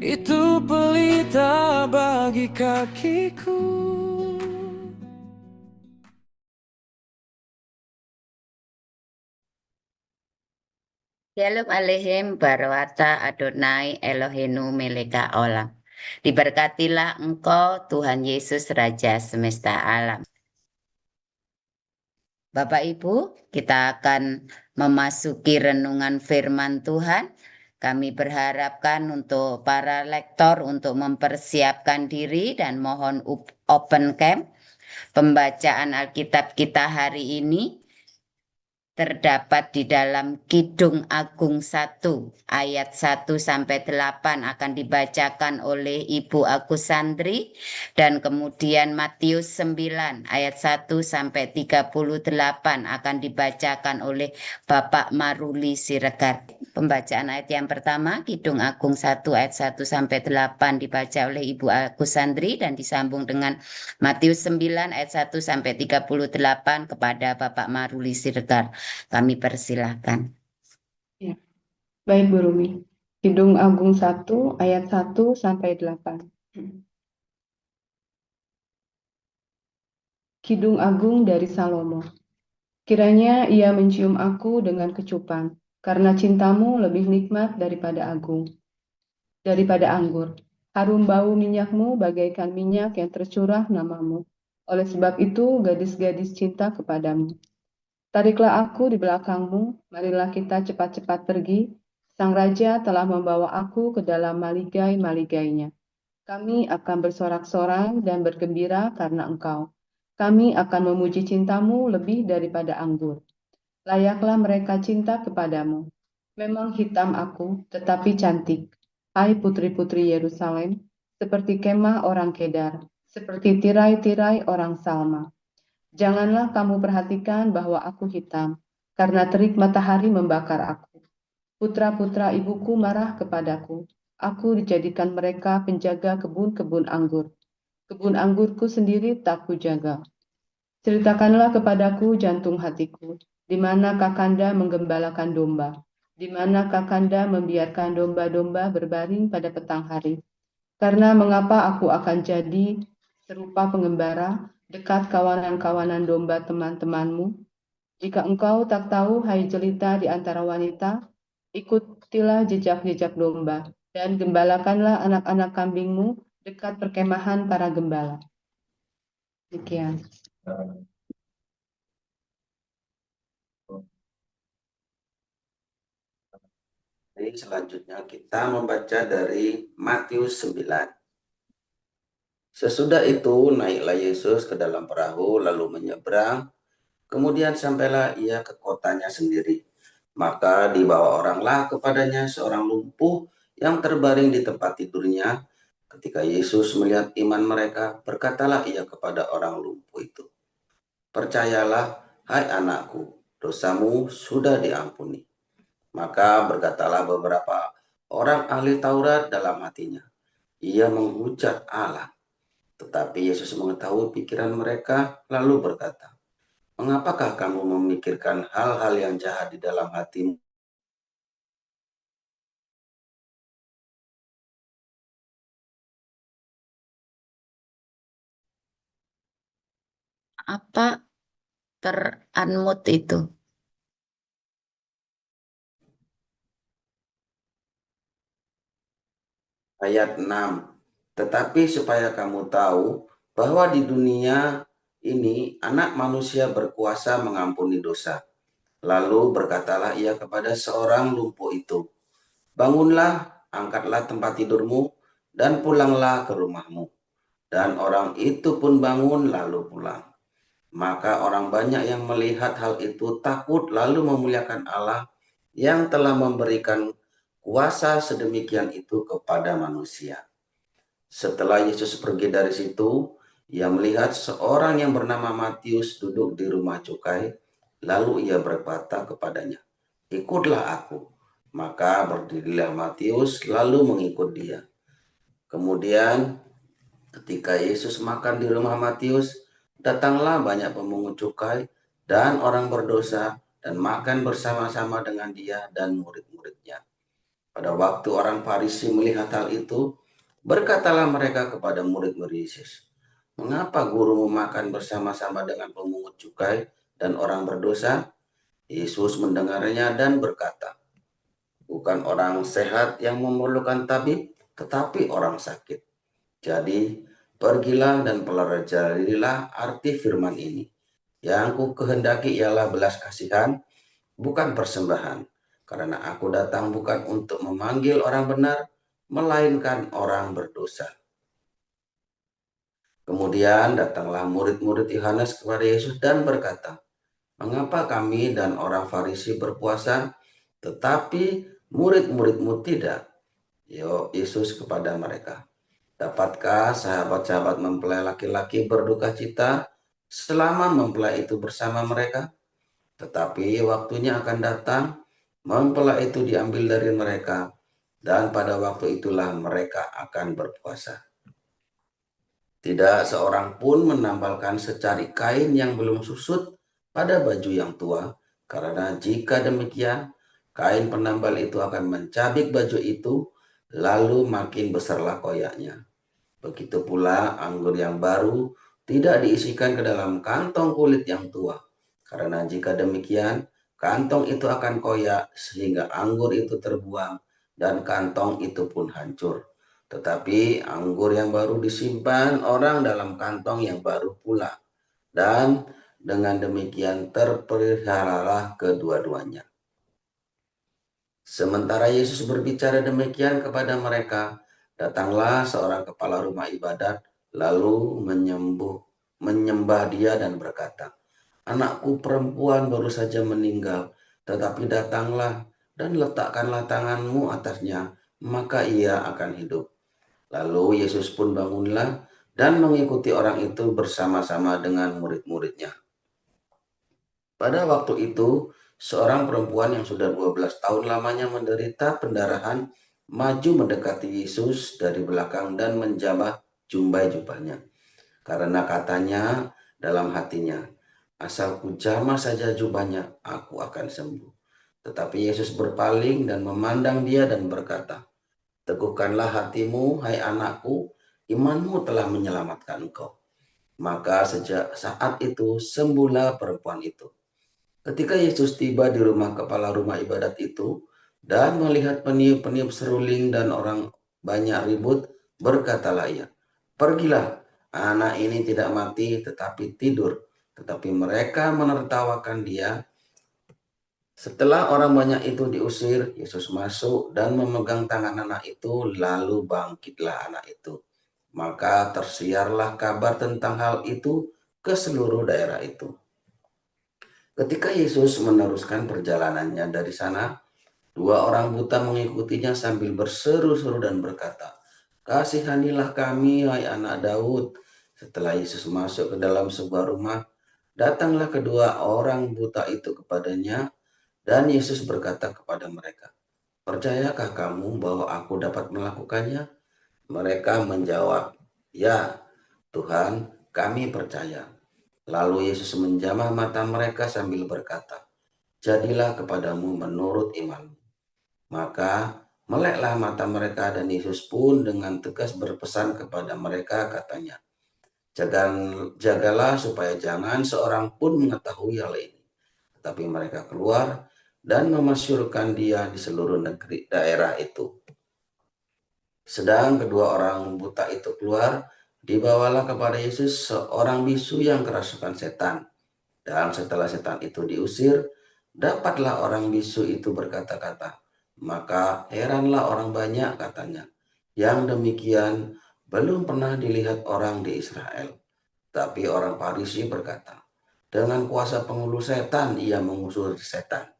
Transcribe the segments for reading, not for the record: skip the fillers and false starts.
Itu pelita bagi kakiku. Shalom Aleichem Barawata Adonai Eloheinu Meleka Olam. Diberkatilah Engkau Tuhan Yesus Raja semesta alam. Bapak Ibu, kita akan memasuki renungan firman Tuhan. Kami berharapkan untuk para lektor untuk mempersiapkan diri dan mohon open cam. Pembacaan Alkitab kita hari ini terdapat di dalam Kidung Agung 1 ayat 1 sampai 8 akan dibacakan oleh Ibu Agus Sandri, dan kemudian Matius 9 ayat 1 sampai 38 akan dibacakan oleh Bapak Maruli Siregar. Pembacaan ayat yang pertama Kidung Agung 1 ayat 1 sampai 8 dibaca oleh Ibu Agus Sandri dan disambung dengan Matius 9 ayat 1 sampai 38 kepada Bapak Maruli Siregar. Kami persilahkan. Ya, baik Bu Rumi. Kidung Agung 1 ayat 1 sampai 8. Kidung Agung dari Salomo. Kiranya ia mencium aku dengan kecupan, karena cintamu lebih nikmat daripada anggur. Harum bau minyakmu bagaikan minyak yang tercurah namamu. Oleh sebab itu, gadis-gadis cinta kepadamu. Tariklah aku di belakangmu, marilah kita cepat-cepat pergi. Sang Raja telah membawa aku ke dalam maligai-maligainya. Kami akan bersorak-sorai dan bergembira karena Engkau. Kami akan memuji cintamu lebih daripada anggur. Layaklah mereka cinta kepadamu. Memang hitam aku, tetapi cantik. Hai putri-putri Yerusalem, seperti kemah orang Kedar, seperti tirai-tirai orang Salma. Janganlah kamu perhatikan bahwa aku hitam, karena terik matahari membakar aku. Putra-putra ibuku marah kepadaku. Aku dijadikan mereka penjaga kebun-kebun anggur. Kebun anggurku sendiri tak kujaga. Ceritakanlah kepadaku jantung hatiku, di mana Kakanda menggembalakan domba, di mana Kakanda membiarkan domba-domba berbaring pada petang hari. Karena mengapa aku akan jadi serupa pengembara dekat kawanan-kawanan domba teman-temanmu? Jika engkau tak tahu, hai jelita di antara wanita, ikutilah jejak-jejak domba, dan gembalakanlah anak-anak kambingmu dekat perkemahan para gembala. Demikian. Jadi selanjutnya kita membaca dari Matius 9. Sesudah itu naiklah Yesus ke dalam perahu lalu menyeberang, kemudian sampailah ia ke kotanya sendiri. Maka dibawa oranglah kepadanya seorang lumpuh yang terbaring di tempat tidurnya. Ketika Yesus melihat iman mereka, berkatalah ia kepada orang lumpuh itu, "Percayalah, hai anakku, dosamu sudah diampuni." Maka berkatalah beberapa orang ahli Taurat dalam hatinya, "Ia menghujat Allah." Tetapi Yesus mengetahui pikiran mereka, lalu berkata, "Mengapakah kamu memikirkan hal-hal yang jahat di dalam hatimu? Apa unmute itu? Ayat 6. Tetapi supaya kamu tahu bahwa di dunia ini anak manusia berkuasa mengampuni dosa. Lalu berkatalah ia kepada seorang lumpuh itu, "Bangunlah, angkatlah tempat tidurmu, dan pulanglah ke rumahmu." Dan orang itu pun bangun lalu pulang. Maka orang banyak yang melihat hal itu takut lalu memuliakan Allah yang telah memberikan kuasa sedemikian itu kepada manusia. Setelah Yesus pergi dari situ, ia melihat seorang yang bernama Matius duduk di rumah cukai, lalu ia berkata kepadanya, "Ikutlah aku." Maka berdirilah Matius lalu mengikut dia. Kemudian ketika Yesus makan di rumah Matius, datanglah banyak pemungut cukai dan orang berdosa dan makan bersama-sama dengan dia dan murid-muridnya. Pada waktu orang Farisi melihat hal itu, berkatalah mereka kepada murid-murid Yesus, "Mengapa gurumu makan bersama-sama dengan pemungut cukai dan orang berdosa?" Yesus mendengarnya dan berkata, "Bukan orang sehat yang memerlukan tabib, tetapi orang sakit. Jadi, pergilah dan pelajarilah arti firman ini. Yang ku kehendaki ialah belas kasihan, bukan persembahan. Karena aku datang bukan untuk memanggil orang benar, melainkan orang berdosa." Kemudian datanglah murid-murid Yohanes kepada Yesus dan berkata, "Mengapa kami dan orang Farisi berpuasa, tetapi murid-muridmu tidak?" Yesus kepada mereka, "Dapatkah sahabat-sahabat mempelai laki-laki berduka cita selama mempelai itu bersama mereka? Tetapi waktunya akan datang, mempelai itu diambil dari mereka, dan pada waktu itulah mereka akan berpuasa. Tidak seorang pun menambalkan secari kain yang belum susut pada baju yang tua, karena jika demikian, kain penambal itu akan mencabik baju itu, lalu makin besarlah koyaknya. Begitu pula anggur yang baru tidak diisikan ke dalam kantong kulit yang tua, karena jika demikian, kantong itu akan koyak sehingga anggur itu terbuang dan kantong itu pun hancur. Tetapi anggur yang baru disimpan orang dalam kantong yang baru pula, dan dengan demikian terpeliharalah kedua-duanya." Sementara Yesus berbicara demikian kepada mereka, datanglah seorang kepala rumah ibadat, lalu menyembah dia dan berkata, "Anakku perempuan baru saja meninggal, tetapi datanglah dan letakkanlah tanganmu atasnya, maka ia akan hidup." Lalu Yesus pun bangunlah dan mengikuti orang itu bersama-sama dengan murid-muridnya. Pada waktu itu, seorang perempuan yang sudah 12 tahun lamanya menderita pendarahan maju mendekati Yesus dari belakang dan menjamah jubahnya. Karena katanya dalam hatinya, "Asal ku jamah saja jubahnya, aku akan sembuh." Tetapi Yesus berpaling dan memandang dia dan berkata, "Teguhkanlah hatimu, hai anakku, imanmu telah menyelamatkan engkau." Maka sejak saat itu sembuhlah perempuan itu. Ketika Yesus tiba di rumah kepala rumah ibadat itu dan melihat peniup-peniup seruling dan orang banyak ribut, berkatalah ia, "Pergilah, anak ini tidak mati tetapi tidur." Tetapi mereka menertawakan dia. Setelah orang banyak itu diusir, Yesus masuk dan memegang tangan anak itu, lalu bangkitlah anak itu. Maka tersiarlah kabar tentang hal itu ke seluruh daerah itu. Ketika Yesus meneruskan perjalanannya dari sana, dua orang buta mengikutinya sambil berseru-seru dan berkata, "Kasihanilah kami, hai anak Daud." Setelah Yesus masuk ke dalam sebuah rumah, datanglah kedua orang buta itu kepadanya, dan Yesus berkata kepada mereka, "Percayakah kamu bahwa aku dapat melakukannya?" Mereka menjawab, "Ya, Tuhan, kami percaya." Lalu Yesus menjamah mata mereka sambil berkata, "Jadilah kepadamu menurut imanmu." Maka meleklah mata mereka, dan Yesus pun dengan tegas berpesan kepada mereka, katanya, "Jagalah supaya jangan seorang pun mengetahui hal ini." Tetapi mereka keluar dan memasyurkan dia di seluruh negeri daerah itu. Sedang kedua orang buta itu keluar, dibawalah kepada Yesus seorang bisu yang kerasukan setan. Dan setelah setan itu diusir, dapatlah orang bisu itu berkata-kata. Maka heranlah orang banyak, katanya, "Yang demikian belum pernah dilihat orang di Israel." Tapi orang Farisi berkata, "Dengan kuasa penghulu setan ia mengusir setan."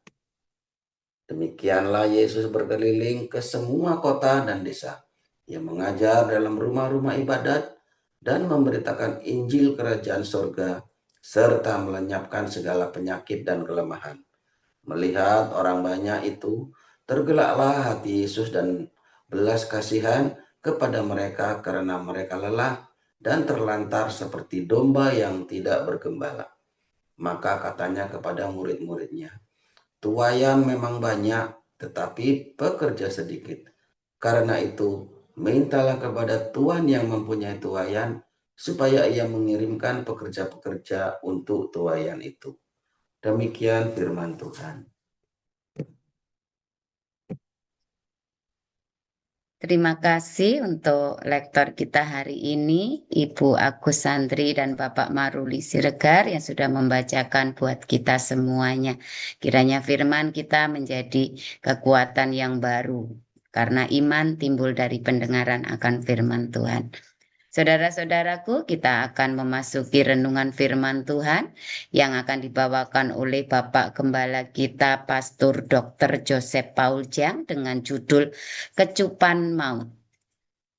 Demikianlah Yesus berkeliling ke semua kota dan desa. Ia mengajar dalam rumah-rumah ibadat dan memberitakan Injil Kerajaan Sorga, serta melenyapkan segala penyakit dan kelemahan. Melihat orang banyak itu, tergeraklah hati Yesus dan belas kasihan kepada mereka karena mereka lelah dan terlantar seperti domba yang tidak bergembala. Maka katanya kepada murid-muridnya, "Tuaian memang banyak, tetapi pekerja sedikit. Karena itu, mintalah kepada Tuhan yang mempunyai tuaian, supaya ia mengirimkan pekerja-pekerja untuk tuaian itu. Demikian firman Tuhan. Terima kasih untuk lektor kita hari ini, Ibu Agus Santri dan Bapak Maruli Siregar yang sudah membacakan buat kita semuanya. Kiranya firman kita menjadi kekuatan yang baru, karena iman timbul dari pendengaran akan firman Tuhan. Saudara-saudaraku, kita akan memasuki renungan firman Tuhan yang akan dibawakan oleh Bapak Gembala kita, Pastor Dr. Joseph Pauljang dengan judul Kecupan Maut.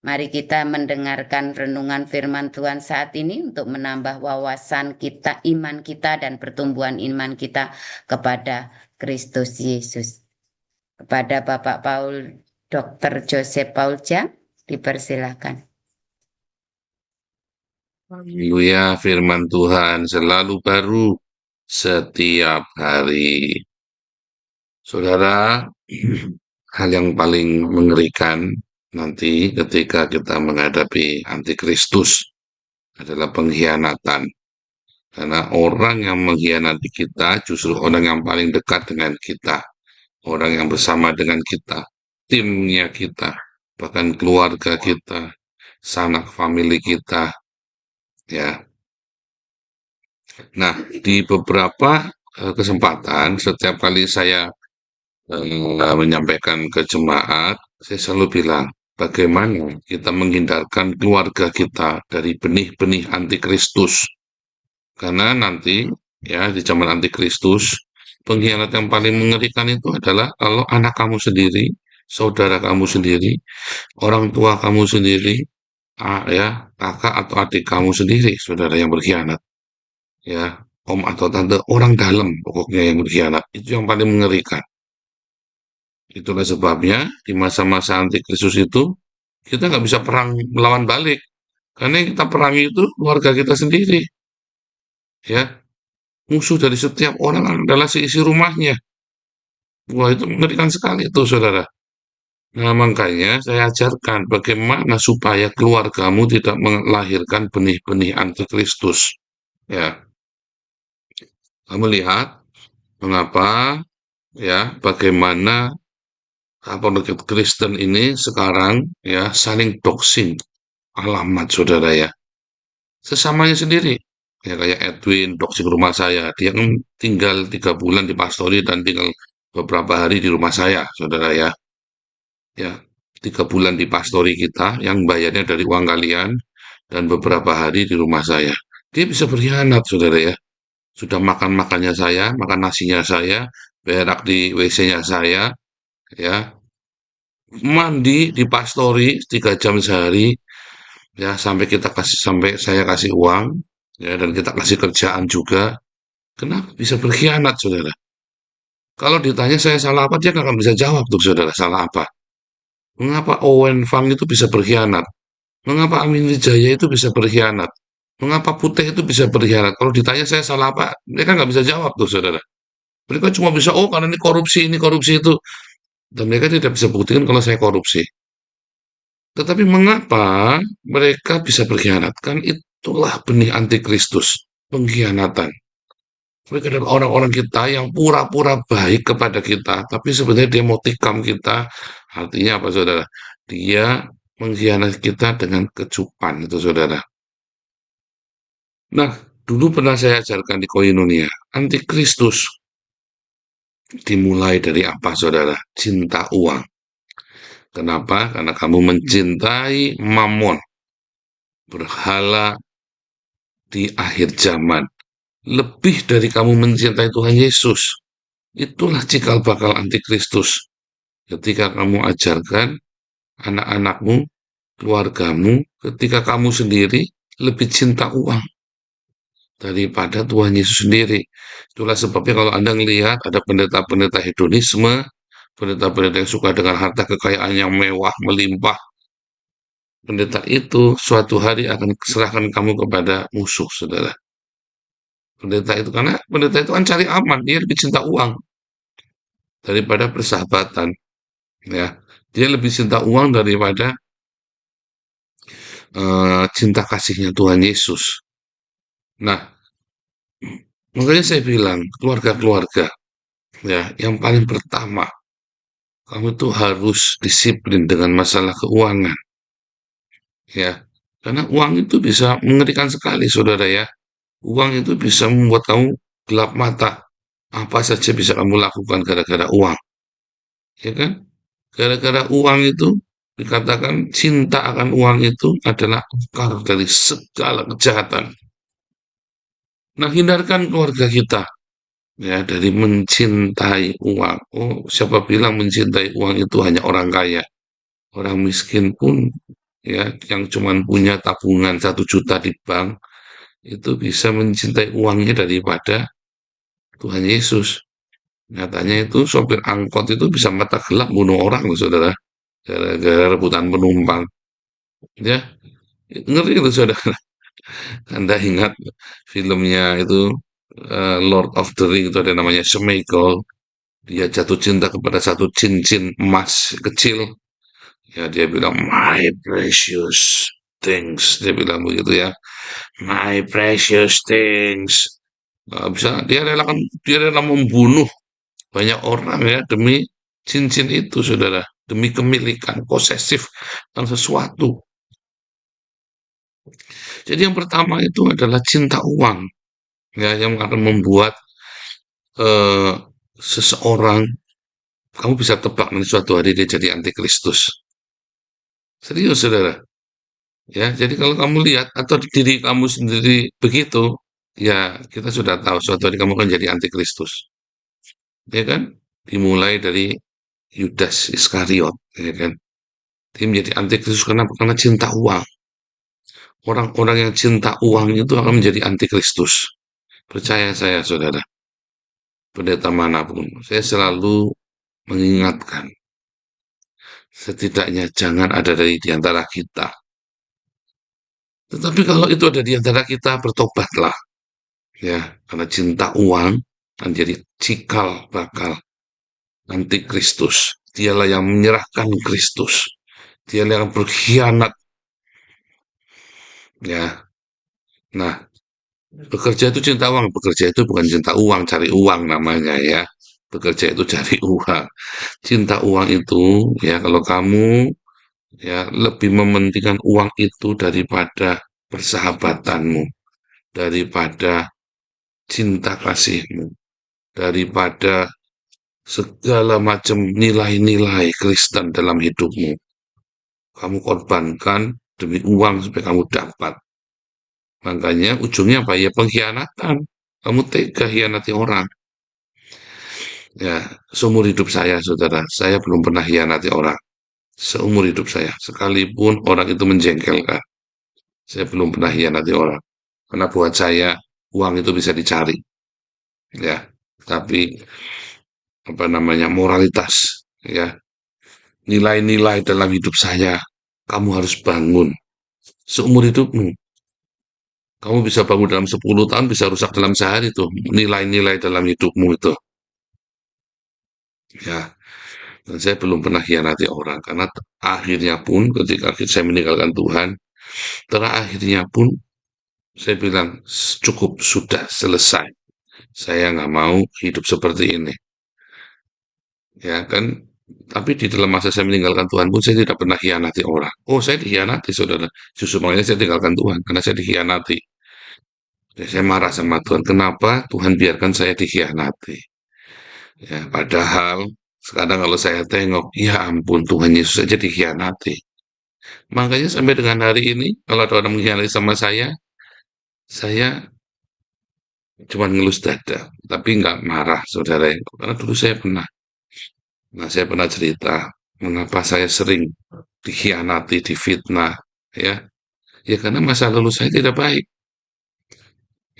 Mari kita mendengarkan renungan firman Tuhan saat ini untuk menambah wawasan kita, iman kita, dan pertumbuhan iman kita kepada Kristus Yesus. Kepada Bapak Dr. Joseph Pauljang, dipersilakan. Haleluya, firman Tuhan selalu baru setiap hari. Saudara, hal yang paling mengerikan nanti ketika kita menghadapi antikristus adalah pengkhianatan. Karena orang yang mengkhianati kita justru orang yang paling dekat dengan kita. Orang yang bersama dengan kita, timnya kita, bahkan keluarga kita, sanak famili kita, ya. Nah, di beberapa kesempatan, setiap kali saya menyampaikan ke jemaat, saya selalu bilang, bagaimana kita menghindarkan keluarga kita dari benih-benih antikristus. Karena nanti, ya, di zaman antikristus, pengkhianat yang paling mengerikan itu adalah kalau anak kamu sendiri, saudara kamu sendiri, orang tua kamu sendiri, ya, kakak atau adik kamu sendiri, saudara yang berkhianat. Ya, om atau tante, orang dalam pokoknya yang berkhianat. Itu yang paling mengerikan. Itulah sebabnya di masa-masa antikristus itu kita nggak bisa perang melawan balik. Karena yang kita perangi itu keluarga kita sendiri. Ya, musuh dari setiap orang adalah seisi rumahnya. Wah, itu mengerikan sekali itu, saudara. Nah, makanya saya ajarkan bagaimana supaya keluargamu tidak melahirkan benih-benih antikristus. Ya, kamu lihat mengapa, ya, bagaimana apologet Kristen ini sekarang, ya, saling doxing alamat, saudara, ya. Sesamanya sendiri. Ya, kayak Edwin doxing rumah saya. Dia kan tinggal 3 bulan di pastori dan tinggal beberapa hari di rumah saya, saudara, ya. Ya, 3 bulan di pastori kita yang bayarnya dari uang kalian dan beberapa hari di rumah saya. Dia bisa berkhianat, saudara, ya. Sudah makan-makannya saya, makan nasinya saya, berak di WC-nya saya, ya. Mandi di pastori 3 jam sehari, ya, sampai saya kasih uang, ya, dan kita kasih kerjaan juga. Kenapa bisa berkhianat, saudara? Kalau ditanya saya salah apa, dia nggak akan bisa jawab tuh, saudara, salah apa. Mengapa Owen Fang itu bisa berkhianat? Mengapa Amin Wijaya itu bisa berkhianat? Mengapa Putih itu bisa berkhianat? Kalau ditanya saya salah apa, mereka nggak bisa jawab tuh, saudara. Mereka cuma bisa, oh karena ini korupsi itu. Dan mereka tidak bisa buktikan kalau saya korupsi. Tetapi mengapa mereka bisa berkhianat? Kan itulah benih antikristus, pengkhianatan. Mereka adalah orang-orang kita yang pura-pura baik kepada kita, tapi sebenarnya dia mau tikam kita. Artinya apa, saudara? Dia mengkhianati kita dengan kecupan, itu, saudara. Nah, dulu pernah saya ajarkan di Koinonia, antikristus dimulai dari apa, saudara? Cinta uang. Kenapa? Karena kamu mencintai mamon, berhala di akhir zaman. Lebih dari kamu mencintai Tuhan Yesus. Itulah cikal bakal antikristus. Ketika kamu ajarkan anak-anakmu, keluargamu, ketika kamu sendiri lebih cinta uang daripada Tuhan Yesus sendiri. Itulah sebabnya kalau Anda melihat ada pendeta-pendeta hedonisme, pendeta-pendeta yang suka dengan harta kekayaan yang mewah, melimpah, pendeta itu suatu hari akan serahkan kamu kepada musuh, saudara. Pendeta itu, karena pendeta itu kan cari aman, dia lebih cinta uang. daripada persahabatan, ya. Dia lebih cinta uang daripada cinta kasihnya Tuhan Yesus. Nah, makanya saya bilang keluarga-keluarga, ya, yang paling pertama kamu tuh harus disiplin dengan masalah keuangan, ya. Karena uang itu bisa mengerikan sekali, saudara ya. Uang itu bisa membuat kamu gelap mata. Apa saja bisa kamu lakukan gara-gara uang, ya kan? Gara-gara uang itu dikatakan cinta akan uang itu adalah akar dari segala kejahatan. Nah, hindarkan keluarga kita ya dari mencintai uang. Oh, siapa bilang mencintai uang itu hanya orang kaya? Orang miskin pun ya yang cuman punya tabungan 1 juta di bank itu bisa mencintai uangnya daripada Tuhan Yesus. Nyatanya itu sopir angkot itu bisa mata gelap bunuh orang loh, saudara. Gara-gara rebutan penumpang. Ya, ngeri itu saudara. Anda ingat filmnya itu Lord of the Ring itu ada namanya Smeagol. Dia jatuh cinta kepada satu cincin emas kecil. Ya dia bilang my precious things. Dia bilang begitu ya. My precious things. Bisa dia rela membunuh banyak orang ya demi cincin itu, saudara. Demi kemilikan posesif dan sesuatu. Jadi yang pertama itu adalah cinta uang, ya, yang akan membuat eh, seseorang, kamu bisa tebak nanti suatu hari dia jadi antikristus. Serius, saudara. Ya, jadi kalau kamu lihat atau diri kamu sendiri begitu, ya kita sudah tahu suatu hari kamu akan jadi antikristus. Ya kan? Dimulai dari Yudas Iskariot, ya kan? Dia menjadi antikristus kenapa? Karena cinta uang. Orang-orang yang cinta uang itu akan menjadi antikristus. Percaya saya, saudara. Pendeta manapun, saya selalu mengingatkan, setidaknya jangan ada di antara kita. Tetapi kalau itu ada di antara kita, bertobatlah. Ya, karena cinta uang akan jadi cikal bakal antikristus. Dialah yang menyerahkan Kristus. Dialah yang berkhianat. Ya, nah, bekerja itu cinta uang. Bekerja itu bukan cinta uang, cari uang namanya ya. Bekerja itu cari uang. Cinta uang itu, ya kalau kamu ya lebih mementingkan uang itu daripada persahabatanmu, daripada cinta kasihmu, daripada segala macam nilai-nilai Kristen dalam hidupmu. Kamu korbankan demi uang supaya kamu dapat. Makanya ujungnya apa? Ya pengkhianatan. Kamu tega hianati orang. Ya, seumur hidup saya, saudara, saya belum pernah hianati orang. Seumur hidup saya, sekalipun orang itu menjengkelkan, saya belum pernah hianati orang. Karena buat saya, uang itu bisa dicari. Ya, tapi apa namanya moralitas, ya, nilai-nilai dalam hidup saya, kamu harus bangun seumur hidupmu. Kamu bisa bangun dalam 10 tahun, bisa rusak dalam sehari tuh. Nilai-nilai dalam hidupmu itu. Ya, dan saya belum pernah hianati orang. Karena akhirnya pun ketika saya meninggalkan Tuhan, terakhirnya pun saya bilang cukup sudah selesai. Saya nggak mau hidup seperti ini. Ya kan, tapi di dalam masa saya meninggalkan Tuhan pun saya tidak pernah hianati orang. Oh, saya dikhianati, saudara. Justru makanya saya tinggalkan Tuhan, karena saya dikhianati. Ya, saya marah sama Tuhan. Kenapa Tuhan biarkan saya dikhianati? Ya, padahal sekarang kalau saya tengok, ya ampun Tuhan Yesus saja dikhianati. Makanya sampai dengan hari ini, kalau ada orang mengkhianati sama saya cuma ngelus dada, tapi nggak marah, saudara. Karena dulu saya pernah. Nah, saya pernah cerita mengapa saya sering dikhianati, difitnah, ya. Ya karena masa lalu saya tidak baik.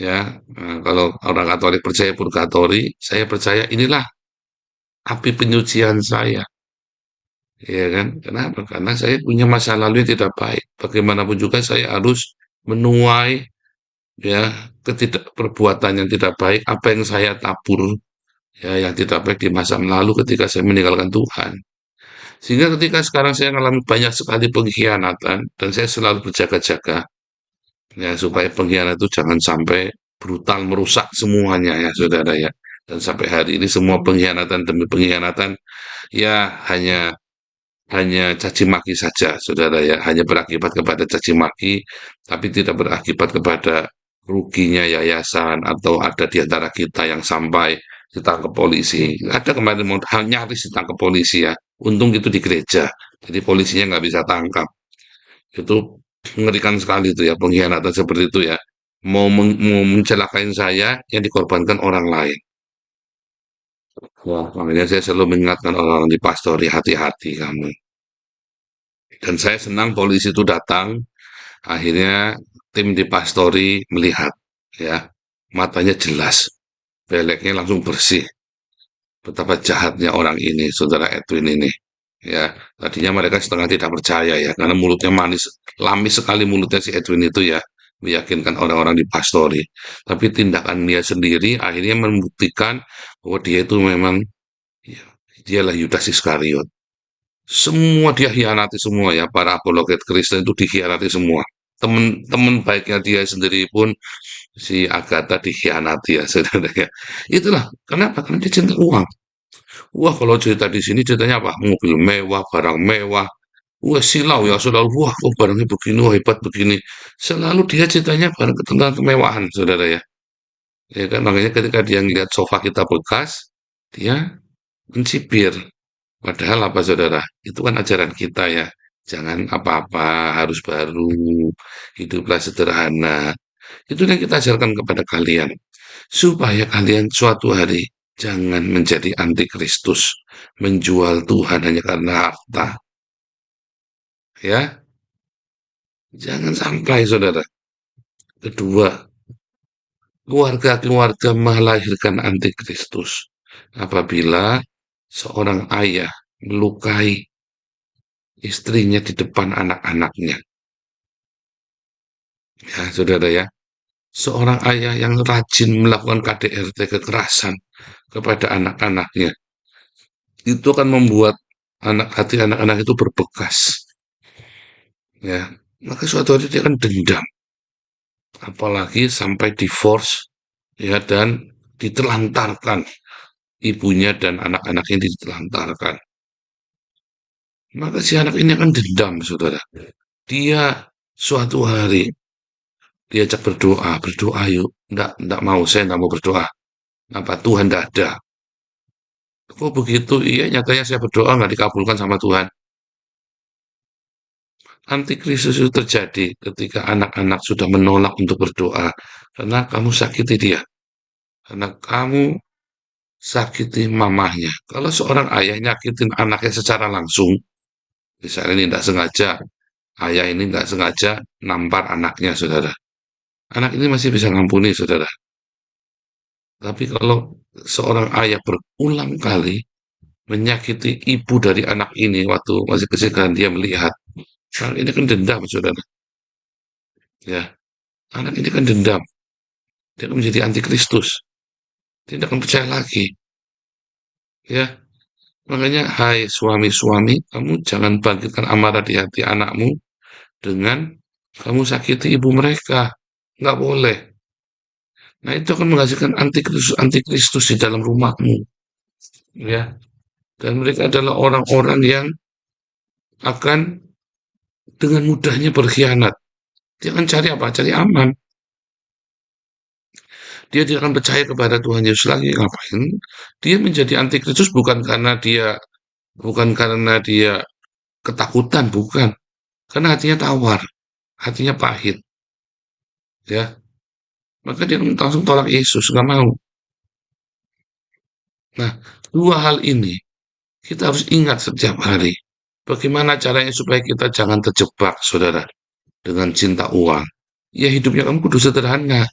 Ya, kalau orang Katolik percaya purgatori, saya percaya inilah api penyucian saya. Ya kan? Kenapa? Karena saya punya masa lalu yang tidak baik. Bagaimanapun juga saya harus menuai ya perbuatan yang tidak baik, apa yang saya tabur ya yang tidak baik di masa lalu ketika saya meninggalkan Tuhan. Sehingga ketika sekarang saya mengalami banyak sekali pengkhianatan dan saya selalu berjaga-jaga ya supaya pengkhianat itu jangan sampai brutal merusak semuanya ya saudara ya. Dan sampai hari ini semua pengkhianatan demi pengkhianatan ya hanya caci maki saja, saudara ya, hanya berakibat kepada caci maki, tapi tidak berakibat kepada ruginya yayasan atau ada di antara kita yang sampai ditangkap polisi. Ada kemarin mau nyaris ditangkap polisi ya, untung itu di gereja, jadi polisinya nggak bisa tangkap. Itu mengerikan sekali itu ya, pengkhianatan seperti itu ya. Mau mencelakain saya, yang dikorbankan orang lain. Wah, makanya saya selalu mengingatkan orang-orang di pastori, hati-hati kamu. Dan saya senang polisi itu datang, akhirnya tim di pastori melihat, ya, matanya jelas, beleknya langsung bersih. Betapa jahatnya orang ini, saudara Edwin ini. Ya, tadinya mereka setengah tidak percaya ya, karena mulutnya manis, lamis sekali mulutnya si Edwin itu ya, meyakinkan orang-orang di pastori. Tapi tindakan dia sendiri akhirnya membuktikan bahwa dia itu memang, ya, dialah Yudas Iskariot. Semua dia hianati semua ya, para apologet Kristen itu dikhianati semua. Teman-teman baiknya dia sendiri pun si Agatha dikhianati ya, saudara ya. Itulah kenapa? Karena dia cinta uang. Wah, kalau cerita di sini ceritanya apa? Mobil mewah, barang mewah. Wah, silau ya, selalu wah, kok barangnya begini, wah, hebat begini. Selalu dia ceritanya barang tentang kemewahan, saudara ya. Ya kan, makanya ketika dia ngeliat sofa kita bekas, dia mencibir. Padahal apa saudara? Itu kan ajaran kita ya. Jangan apa-apa harus baru, hiduplah sederhana. Itu yang kita ajarkan kepada kalian. Supaya kalian suatu hari jangan menjadi antikristus. Menjual Tuhan hanya karena harta. Ya, jangan sampai saudara. Kedua, keluarga-keluarga melahirkan antikristus. Apabila seorang ayah melukai istrinya di depan anak-anaknya. Ya, saudara ya. Seorang ayah yang rajin melakukan KDRT kekerasan kepada anak-anaknya. Itu akan membuat hati anak-anak itu berbekas. Ya, maka suatu hari dia akan dendam. Apalagi sampai divorce ya dan ditelantarkan. Ibunya dan anak-anaknya ditelantarkan. Maka si anak ini akan dendam, saudara. Dia suatu hari diajak berdoa, berdoa yuk. Enggak mau, saya enggak mau berdoa. Apa Tuhan enggak ada? Kok begitu? Iya, nyatanya saya berdoa enggak dikabulkan sama Tuhan. Antikristus itu terjadi ketika anak-anak sudah menolak untuk berdoa. Karena kamu sakiti dia. Karena kamu sakiti mamahnya. Kalau seorang ayah nyakitin anaknya secara langsung, misalnya ini tidak sengaja, ayah ini tidak sengaja nampar anaknya, saudara. Anak ini masih bisa ngampuni, saudara. Tapi kalau seorang ayah berulang kali menyakiti ibu dari anak ini waktu masih kecil dan dia melihat, anak ini kan dendam, saudara. Ya, anak ini kan dendam. Dia akan menjadi antikristus. Dia tidak akan percaya lagi. Ya, makanya hai suami-suami, kamu jangan bangkitkan amarah di hati anakmu dengan kamu sakiti ibu mereka. Nggak boleh. Nah, itu akan menghasilkan antikristus di dalam rumahmu. Ya, dan mereka adalah orang-orang yang akan dengan mudahnya berkhianat. Dia akan cari apa? Cari aman. Dia tidak akan percaya kepada Tuhan Yesus lagi. Ngapain? Dia menjadi antikristus bukan karena dia ketakutan, bukan. Karena hatinya tawar, hatinya pahit. Ya, maka dia langsung tolak Yesus, nggak mau. Nah, dua hal ini kita harus ingat setiap hari. Bagaimana caranya supaya kita jangan terjebak, saudara, dengan cinta uang. Ya, hidupnya kamu kudu sederhana.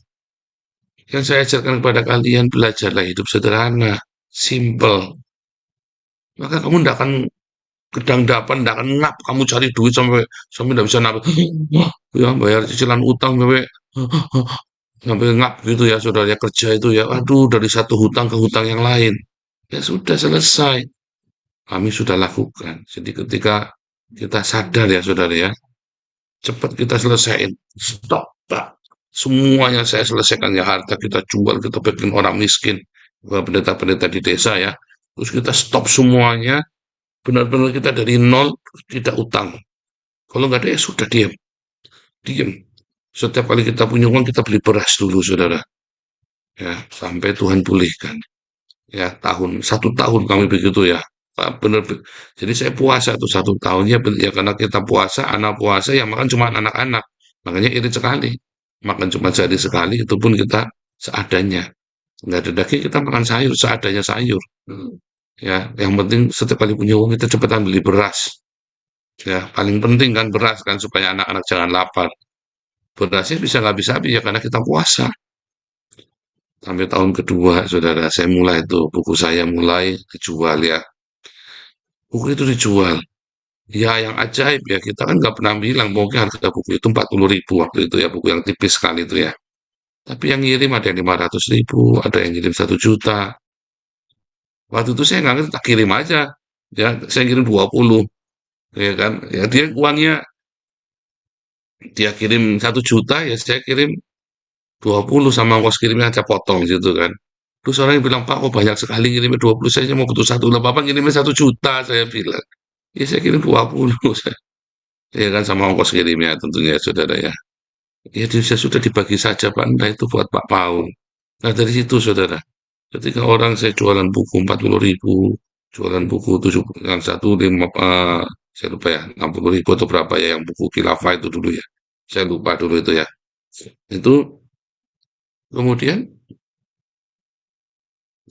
Yang saya ajarkan kepada kalian, belajarlah hidup sederhana, simple. Maka kamu tidak akan kedangdapan, tidak akan ngap. Kamu cari duit sampai tidak bisa nafas. Ya, bayar cicilan utang sampai ngap gitu ya, saudara. Kerja itu ya, aduh, dari satu hutang ke hutang yang lain. ya sudah selesai. Kami sudah lakukan. Jadi ketika kita sadar ya saudara ya, cepat kita selesaiin. Stop, Pak. Semuanya saya selesaikan ya, harta kita jual, kita bikin orang miskin. Pendeta-pendeta di desa ya. Terus kita stop semuanya, benar-benar kita dari nol, tidak utang. Kalau nggak ada ya sudah diam. Diam. Setiap kali kita punya uang, kita beli beras dulu, saudara. Ya, sampai Tuhan pulihkan. Ya, satu tahun kami begitu ya. Benar, jadi saya puasa tuh satu tahun ya, ya karena kita puasa, anak puasa yang makan cuma anak-anak. Makanya irit sekali. Makan cuma sehari sekali, itu pun kita seadanya. Nggak ada daging, kita makan sayur, seadanya sayur. Ya, yang penting setiap kali punya uang, kita cepetan beli beras. Ya, paling penting kan beras kan, supaya anak-anak jangan lapar. Berasnya bisa nggak bisa habis ya karena kita puasa. Sampai tahun kedua, saudara, saya mulai tuh, buku saya mulai dijual ya. Buku itu dijual. Ya yang ajaib ya, kita kan nggak pernah bilang mungkin harga buku itu 40.000 waktu itu ya, buku yang tipis sekali itu ya. Tapi yang ngirim ada yang 500.000, ada yang ngirim 1 juta. Waktu itu saya nggak ngerti, tak kirim aja. Ya, saya kirim 20, ya kan. Ya dia uangnya, dia kirim 1 juta, ya saya kirim 20 sama ongkos kirimnya aja potong gitu kan. Terus orang yang bilang, Pak, kok banyak sekali ngirimnya 20, saya mau butuh satu. Lah, Bapak ngirimnya 1 juta, saya bilang. Ya, saya kirim 20. Ya kan, sama ongkos kirimnya tentunya, saudara ya. Ya, sudah dibagi saja, Pak. Nah, itu buat Pak Paul. Nah, dari situ, saudara. Ketika orang saya jualan buku 40.000, jualan buku 7, yang satu, saya lupa ya, 60.000 atau berapa ya, yang buku khilafah itu dulu ya. Saya lupa dulu itu ya. Itu, kemudian,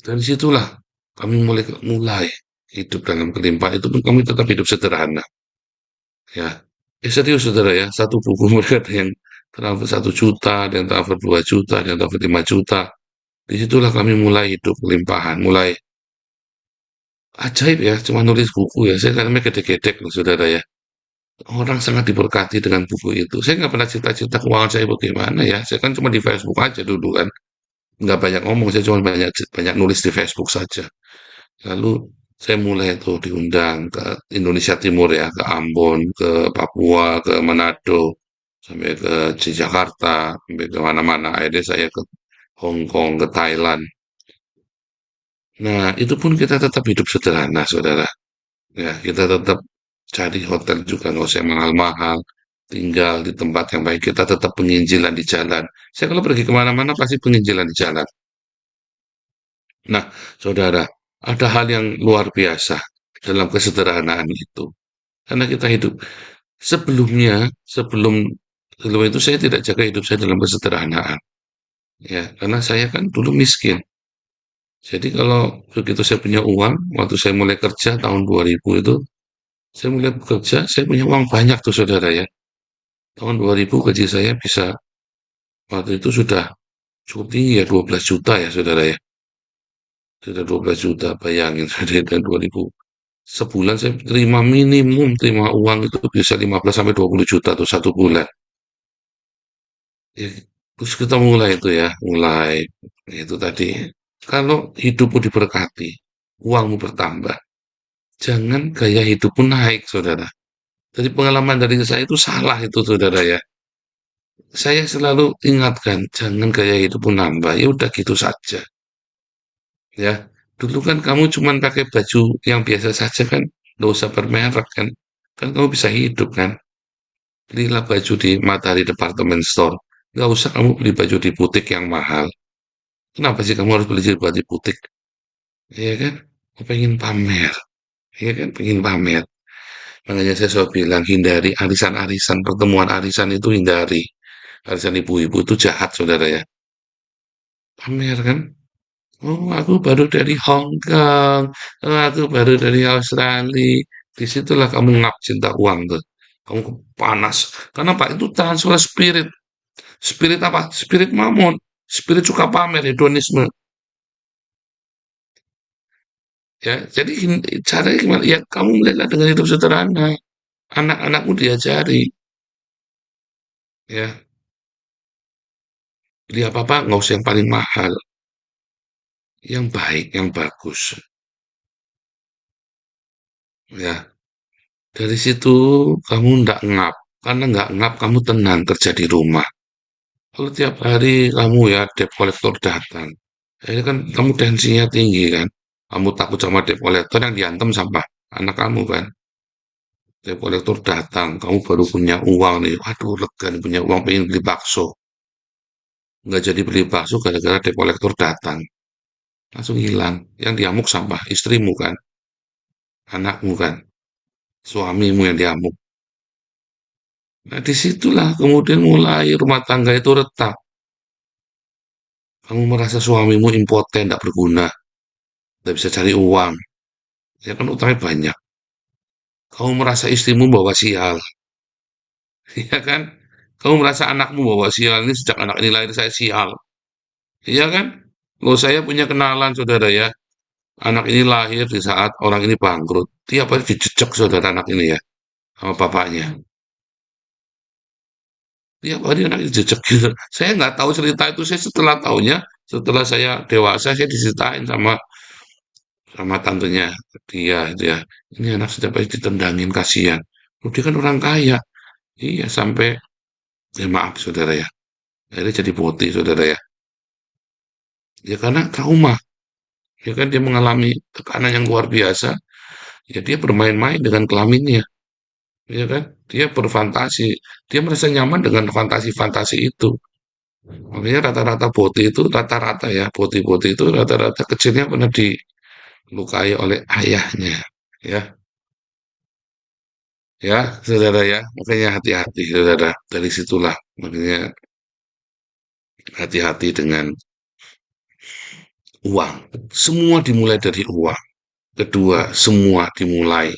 dari situlah kami mulai hidup dalam kelimpahan. Itu pun kami tetap hidup sederhana. Ya, serius saudara ya. Satu buku mereka ada yang transfer 1 juta, ada yang transfer 2 juta, ada yang transfer 5 juta. Disitulah kami mulai hidup kelimpahan, mulai ajaib ya. Cuma nulis buku ya. Saya kan gede-gede loh saudara ya. Orang sangat diberkati dengan buku itu. Saya nggak pernah cita-cita keuangan saya bagaimana ya. Saya kan cuma di Facebook aja dulu kan. Nggak banyak ngomong, saya cuma banyak banyak nulis di Facebook saja. Lalu saya mulai tuh diundang ke Indonesia Timur ya, ke Ambon, ke Papua, ke Manado, sampai ke Jakarta, sampai ke mana-mana. Akhirnya saya ke Hong Kong, ke Thailand. Nah, itu pun kita tetap hidup sederhana, saudara. Ya, kita tetap cari hotel juga nggak usah mahal-mahal. Tinggal di tempat yang baik, kita tetap penginjilan di jalan. Saya kalau pergi kemana-mana pasti penginjilan di jalan. Nah, saudara, ada hal yang luar biasa dalam kesederhanaan itu. Karena kita hidup sebelumnya, sebelum itu saya tidak jaga hidup saya dalam kesederhanaan. Ya, karena saya kan dulu miskin. Jadi kalau begitu saya punya uang, waktu saya mulai kerja tahun 2000 itu, saya mulai bekerja, saya punya uang banyak tuh saudara ya. Tahun 2000 gaji saya bisa, waktu itu sudah cukup tinggi ya, 12 juta ya saudara ya. Sudah 12 juta, bayangin dari tahun 2000. Sebulan saya terima uang itu bisa 15 sampai 20 juta tuh satu bulan. Ya, terus kita mulai itu ya, mulai itu tadi. Kalau hidupmu diberkati, uangmu bertambah, jangan gaya hidupmu naik, saudara. Jadi pengalaman dari saya itu salah itu, saudara ya. Saya selalu ingatkan, jangan gaya hidupmu nambah, ya udah gitu saja. Ya, dulu kan kamu cuma pakai baju yang biasa saja kan, nggak usah bermerek kan. Kan kamu bisa hidup kan. Belilah baju di Matahari Department Store. Nggak usah kamu beli baju di butik yang mahal. Kenapa sih kamu harus beli baju di butik? Iya kan? Kamu pengen pamer. Iya kan? Pengen pamer. Makanya saya selalu bilang, hindari arisan-arisan. Pertemuan arisan itu hindari. Arisan ibu-ibu itu jahat, saudara ya. Pamer kan? Oh, aku baru dari Hong Kong. Oh, aku baru dari Australia. Disitulah kamu ngap cinta uang tuh. Kamu panas. Karena Pak itu transfer spirit. Spirit apa? Spirit mamon. Spirit suka pamer, hedonisme. Ya, jadi caranya gimana? Ya, kamu mulailah dengan hidup sederhana. Anak-anakmu diajari. Ya, beli apa-apa nggak usah yang paling mahal. Yang baik, yang bagus. Ya, dari situ kamu ndak ngap. Karena nggak ngap, kamu tenang kerja di rumah. Kalau tiap hari kamu ya debt collector datang, ini kan kamu tensinya tinggi kan. Kamu takut sama debt collector yang diantem sama anak kamu kan. Debt collector datang, kamu baru punya uang nih. Waduh, lega nih punya uang pengen beli bakso. Nggak jadi beli bakso gara-gara debt collector datang. Langsung hilang. Yang diamuk sampah istrimu kan, anakmu kan, suamimu yang diamuk. Nah, disitulah kemudian mulai rumah tangga itu retak. Kamu merasa suamimu impoten, tidak berguna, tidak bisa cari uang. Ya kan utangnya banyak. Kamu merasa istrimu bawa sial, ya kan? Kamu merasa anakmu bawa sial, ini sejak anak ini lahir saya sial, iya kan? Loh saya punya kenalan saudara ya, anak ini lahir di saat orang ini bangkrut. Tiap hari dicecek saudara anak ini ya, sama bapaknya. Tiap hari anak ini dicecek gitu. Saya nggak tahu cerita itu, saya setelah tahunya, setelah saya dewasa, saya diceritain sama sama tantenya dia ini anak setiap hari ditendangin kasihan. Loh, dia kan orang kaya. Iya sampai ya maaf saudara ya. Akhirnya jadi putih saudara ya. Ya karena trauma. Ya kan dia mengalami tekanan yang luar biasa. Ya dia bermain-main dengan kelaminnya. Ya kan? Dia berfantasi. Dia merasa nyaman dengan fantasi-fantasi itu. Makanya rata-rata boti itu rata-rata ya. Boti-boti itu rata-rata kecilnya pernah dilukai oleh ayahnya. Ya. Ya, saudara ya. Makanya hati-hati saudara. Dari situlah. Makanya hati-hati dengan uang. Semua dimulai dari uang. Kedua, semua dimulai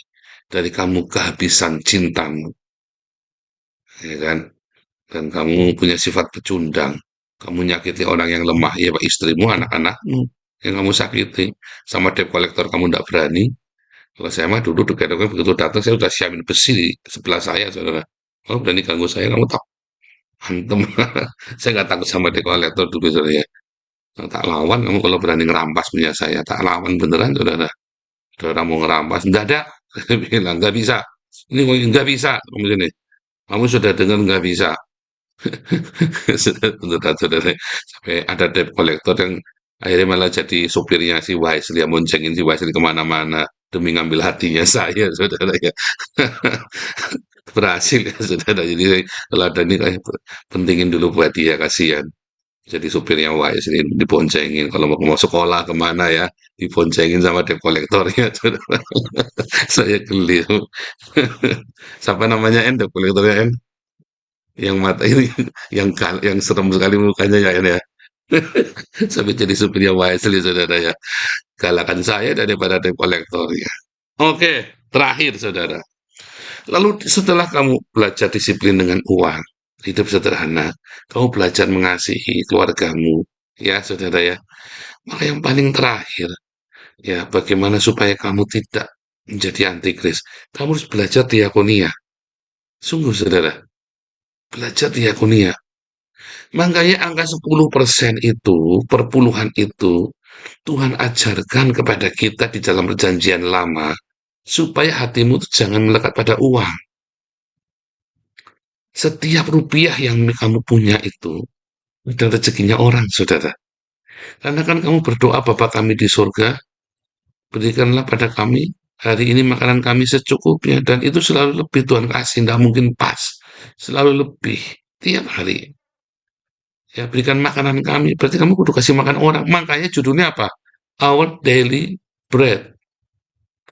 dari kamu kehabisan cintamu, ya kan? Dan kamu punya sifat pecundang. Kamu nyakiti orang yang lemah, ya Pak, istrimu, anak-anakmu yang kamu sakiti. Sama debt collector kamu tidak berani. Kalau saya mah dulu debt collector begitu datang, saya sudah siapin besi di sebelah saya, saudara. Kalau berani ganggu saya, kamu tak hantem. Saya nggak takut sama debt collector dulu, saudara ya. Tak lawan kamu kalau berani ngerampas punya saya. Tak lawan beneran, saudara. Saudara mau ngerampas, enggak ada. Saya bilang, nggak bisa. Ini nggak bisa, kamu sini. Kamu sudah dengar nggak bisa. Sudah, saudara. Sampai ada debt collector yang akhirnya malah jadi supirnya si Wisely, yang boncengin si Wisely kemana-mana demi ngambil hatinya saya, saudara ya. Berhasil ya, saudara. Jadi kalau ada ini kayak pentingin dulu buat dia, kasihan. Jadi supirnya Wisely diboncengin. Kalau mau sekolah kemana ya, diboncengin sama debt collectornya, saudara. Saya geli. Siapa namanya En, debt collectornya En? Yang mata ini, yang serem sekali mukanya ya En ya. Sampai jadi supirnya Wisely, saudara ya. Galakan saya daripada debt collector ya. Oke, terakhir saudara. Lalu setelah kamu belajar disiplin dengan uang, hidup sederhana, kamu belajar mengasihi keluargamu, ya saudara ya. Maka yang paling terakhir, ya bagaimana supaya kamu tidak menjadi antikris. Kamu harus belajar diakonia. Sungguh saudara, belajar diakonia. Makanya angka 10% itu, perpuluhan itu, Tuhan ajarkan kepada kita di dalam perjanjian lama, supaya hatimu itu jangan melekat pada uang. Setiap rupiah yang kamu punya itu, adalah rezekinya orang, saudara. Karena kan kamu berdoa, Bapa kami di surga, berikanlah pada kami hari ini makanan kami secukupnya. Dan itu selalu lebih Tuhan kasih, tidak mungkin pas. Selalu lebih, tiap hari. Ya, berikan makanan kami. Berarti kamu kudu kasih makan orang. Makanya judulnya apa? Our Daily Bread.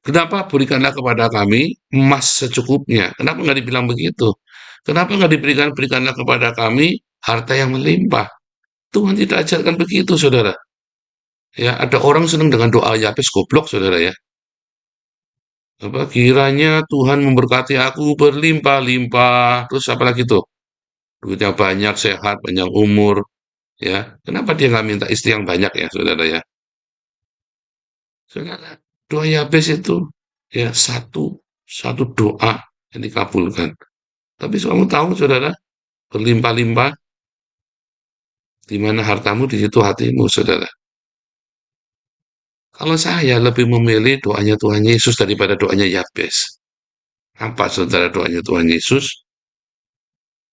Kenapa berikanlah kepada kami emas secukupnya? Kenapa nggak dibilang begitu? Kenapa nggak berikanlah kepada kami harta yang melimpah? Tuhan tidak ajarkan begitu, saudara. Ya, ada orang senang dengan doa Yabes goblok, saudara ya. Apa kiranya Tuhan memberkati aku berlimpah-limpah. Terus apa lagi tuh? Duitnya banyak, sehat, panjang umur. Ya, kenapa dia nggak minta istri yang banyak ya, saudara ya? Saudara, doa Yabes itu ya satu doa yang dikabulkan. Tapi kamu tahu, saudara, berlimpah-limpah, di mana hartamu, di situ hatimu, saudara. Kalau saya lebih memilih doanya Tuhan Yesus daripada doanya Yabes. Apa saudara doanya Tuhan Yesus?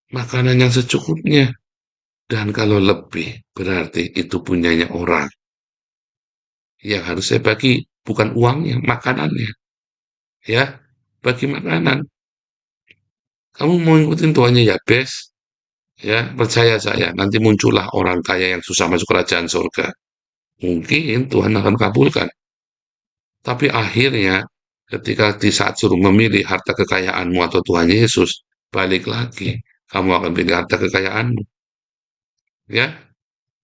Makanan yang secukupnya. Dan kalau lebih, berarti itu punyanya orang. Yang harus saya bagi bukan uangnya, makanannya. Ya, bagi makanan. Kamu mau ngikutin doanya Yabes? Ya, percaya saya, nanti muncullah orang kaya yang susah masuk kerajaan surga. Mungkin Tuhan akan kabulkan. Tapi akhirnya, ketika di saat suruh memilih harta kekayaanmu atau Tuhan Yesus, balik lagi, kamu akan pilih harta kekayaanmu. Ya,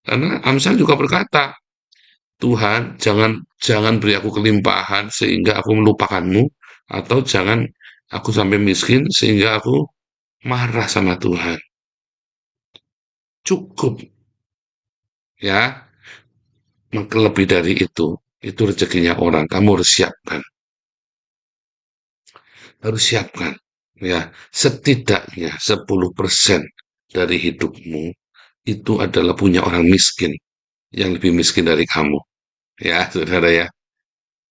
karena Amsal juga berkata, Tuhan, jangan beri aku kelimpahan sehingga aku melupakanmu, atau jangan aku sampai miskin sehingga aku marah sama Tuhan. Cukup, ya. Maka lebih dari itu rezekinya orang. Kamu harus siapkan, ya, setidaknya 10% dari hidupmu itu adalah punya orang miskin yang lebih miskin dari kamu, ya, saudara ya.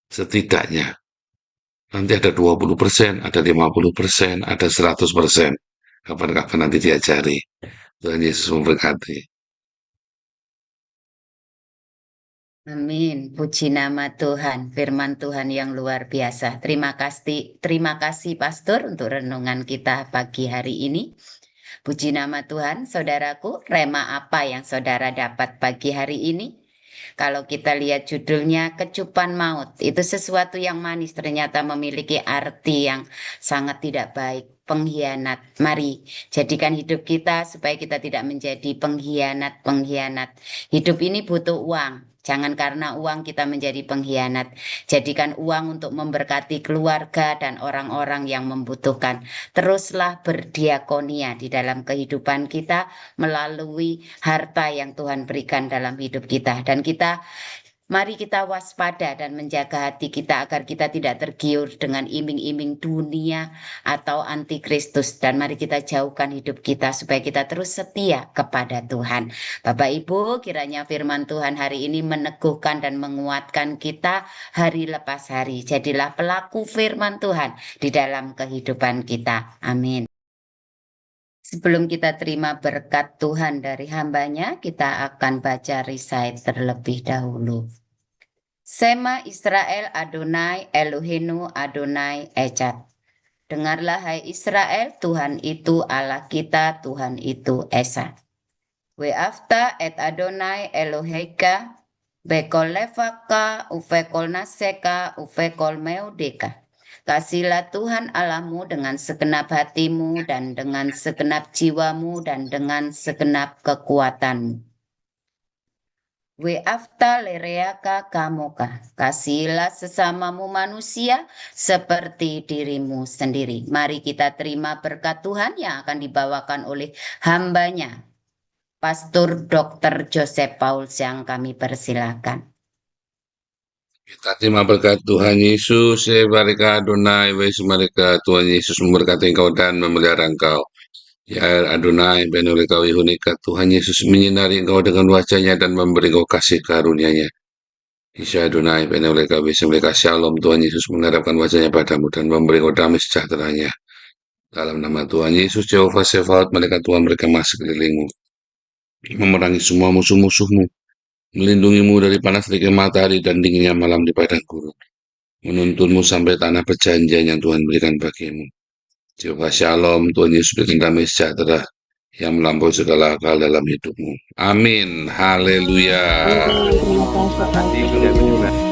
Setidaknya nanti ada 20%, ada 50%, ada 100%. Kapan-kapan nanti diajari. Tuhan Yesus memberkati. Amin. Puji nama Tuhan, firman Tuhan yang luar biasa. Terima kasih Pastor untuk renungan kita pagi hari ini. Puji nama Tuhan, saudaraku, rema apa yang saudara dapat pagi hari ini? Kalau kita lihat judulnya kecupan maut, itu sesuatu yang manis ternyata memiliki arti yang sangat tidak baik. Pengkhianat. Mari jadikan hidup kita supaya kita tidak menjadi pengkhianat. Hidup ini butuh uang. Jangan karena uang kita menjadi pengkhianat. Jadikan uang untuk memberkati keluarga dan orang-orang yang membutuhkan. Teruslah berdiakonia di dalam kehidupan kita melalui harta yang Tuhan berikan dalam hidup kita. Dan mari kita waspada dan menjaga hati kita agar kita tidak tergiur dengan iming-iming dunia atau antikristus. Dan mari kita jauhkan hidup kita supaya kita terus setia kepada Tuhan. Bapak Ibu, kiranya firman Tuhan hari ini meneguhkan dan menguatkan kita hari lepas hari. Jadilah pelaku firman Tuhan di dalam kehidupan kita. Amin. Sebelum kita terima berkat Tuhan dari hambanya, kita akan baca recite terlebih dahulu. Sema Israel Adonai Eloheinu Adonai Echad. Dengarlah hai Israel, Tuhan itu Allah kita, Tuhan itu Esa. Weafta et Adonai Eloheka, bekol levaka, uvekol naseka, uvekol meudeka. Kasihlah Tuhan Allahmu dengan segenap hatimu dan dengan segenap jiwamu dan dengan segenap kekuatanmu. Weafta lereaka kamoka, kasihilah sesamamu manusia seperti dirimu sendiri. Mari kita terima berkat Tuhan yang akan dibawakan oleh hambanya, Pastor Dr. Joseph Pauls, yang kami persilakan. Kita terima berkat Tuhan Yesus, Barika Adonai, mereka Tuhan Yesus memberkati engkau dan memelihara engkau. Ya Adonai, benoleka wihunika, Tuhan Yesus menyinari engkau dengan wajahnya dan memberi engkau kasih karunia-Nya. Isya Adonai, benoleka mereka shalom, Tuhan Yesus mengharapkan wajahnya padamu dan memberi engkau damai sejahtera-Nya. Dalam nama Tuhan Yesus, Jehovah Sefaot, mereka Tuhan mereka masuk kelilingmu, memerangi semua musuh-musuhmu, melindungimu dari panas terik matahari dan dinginnya malam di padang gurun, menuntunmu sampai tanah perjanjian yang Tuhan berikan bagimu. Jehovah Shalom, Tuhan Yesus berikan damai sejahtera yang melampaui segala akal dalam hidupmu. Amin. Haleluya. Terima kasih.